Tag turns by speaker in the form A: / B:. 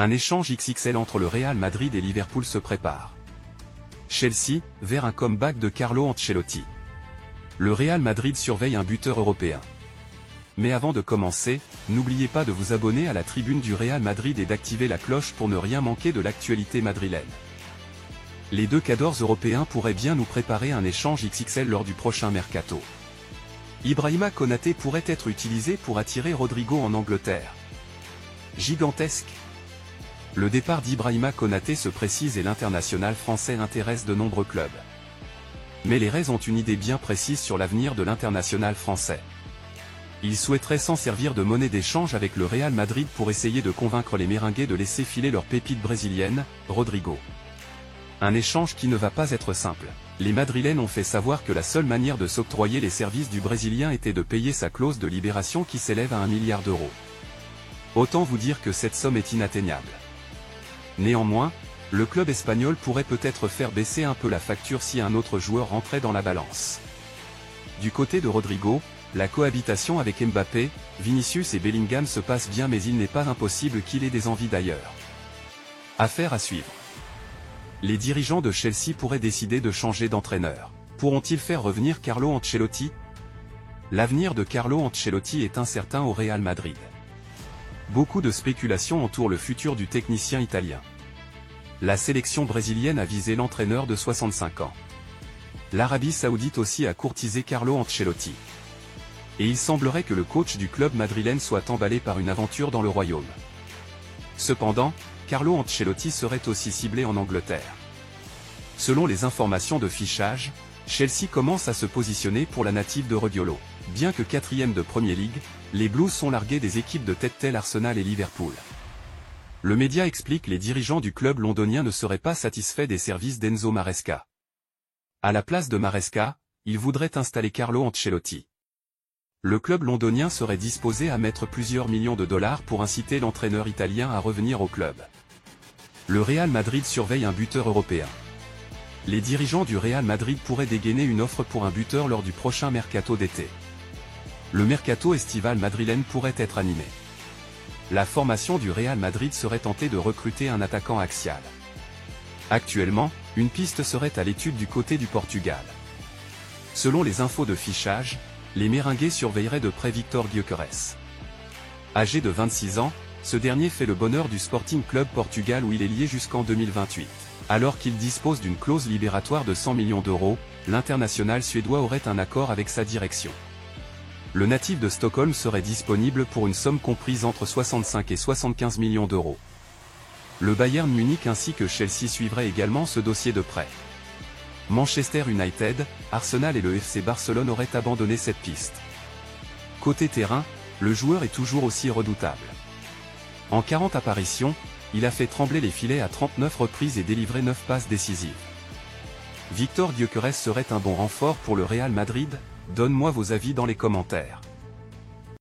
A: Un échange XXL entre le Real Madrid et Liverpool se prépare. Chelsea, vers un comeback de Carlo Ancelotti. Le Real Madrid surveille un buteur européen. Mais avant de commencer, n'oubliez pas de vous abonner à la tribune du Real Madrid et d'activer la cloche pour ne rien manquer de l'actualité madrilène. Les deux cadors européens pourraient bien nous préparer un échange XXL lors du prochain mercato. Ibrahima Konaté pourrait être utilisé pour attirer Rodrigo en Angleterre. Gigantesque. Le départ d'Ibrahima Konaté se précise et l'international français intéresse de nombreux clubs. Mais les Reds ont une idée bien précise sur l'avenir de l'international français. Ils souhaiteraient s'en servir de monnaie d'échange avec le Real Madrid pour essayer de convaincre les Merengues de laisser filer leur pépite brésilienne, Rodrigo. Un échange qui ne va pas être simple. Les Madrilènes ont fait savoir que la seule manière de s'octroyer les services du Brésilien était de payer sa clause de libération qui s'élève à 1 milliard d'euros. Autant vous dire que cette somme est inatteignable. Néanmoins, le club espagnol pourrait peut-être faire baisser un peu la facture si un autre joueur rentrait dans la balance. Du côté de Rodrigo, la cohabitation avec Mbappé, Vinicius et Bellingham se passe bien, mais il n'est pas impossible qu'il ait des envies d'ailleurs. Affaire à suivre. Les dirigeants de Chelsea pourraient décider de changer d'entraîneur. Pourront-ils faire revenir Carlo Ancelotti? L'avenir de Carlo Ancelotti est incertain au Real Madrid. Beaucoup de spéculations entourent le futur du technicien italien. La sélection brésilienne a visé l'entraîneur de 65 ans. L'Arabie Saoudite aussi a courtisé Carlo Ancelotti. Et il semblerait que le coach du club madrilène soit emballé par une aventure dans le royaume. Cependant, Carlo Ancelotti serait aussi ciblé en Angleterre. Selon les informations de fichage, Chelsea commence à se positionner pour la native de Rodiolo. Bien que 4e de Premier League, les Blues sont largués des équipes de tête telles Arsenal et Liverpool. Le média explique que les dirigeants du club londonien ne seraient pas satisfaits des services d'Enzo Maresca. À la place de Maresca, ils voudraient installer Carlo Ancelotti. Le club londonien serait disposé à mettre plusieurs millions de dollars pour inciter l'entraîneur italien à revenir au club. Le Real Madrid surveille un buteur européen. Les dirigeants du Real Madrid pourraient dégainer une offre pour un buteur lors du prochain mercato d'été. Le mercato estival madrilène pourrait être animé. La formation du Real Madrid serait tentée de recruter un attaquant axial. Actuellement, une piste serait à l'étude du côté du Portugal. Selon les infos de fichage, les Merengues surveilleraient de près Victor Gyökeres. Âgé de 26 ans, ce dernier fait le bonheur du Sporting Club Portugal où il est lié jusqu'en 2028. Alors qu'il dispose d'une clause libératoire de 100 millions d'euros, l'international suédois aurait un accord avec sa direction. Le natif de Stockholm serait disponible pour une somme comprise entre 65 et 75 millions d'euros. Le Bayern Munich ainsi que Chelsea suivraient également ce dossier de près. Manchester United, Arsenal et le FC Barcelone auraient abandonné cette piste. Côté terrain, le joueur est toujours aussi redoutable. En 40 apparitions, il a fait trembler les filets à 39 reprises et délivré 9 passes décisives. Victor Gyökeres serait un bon renfort pour le Real Madrid? Donne-moi vos avis dans les commentaires.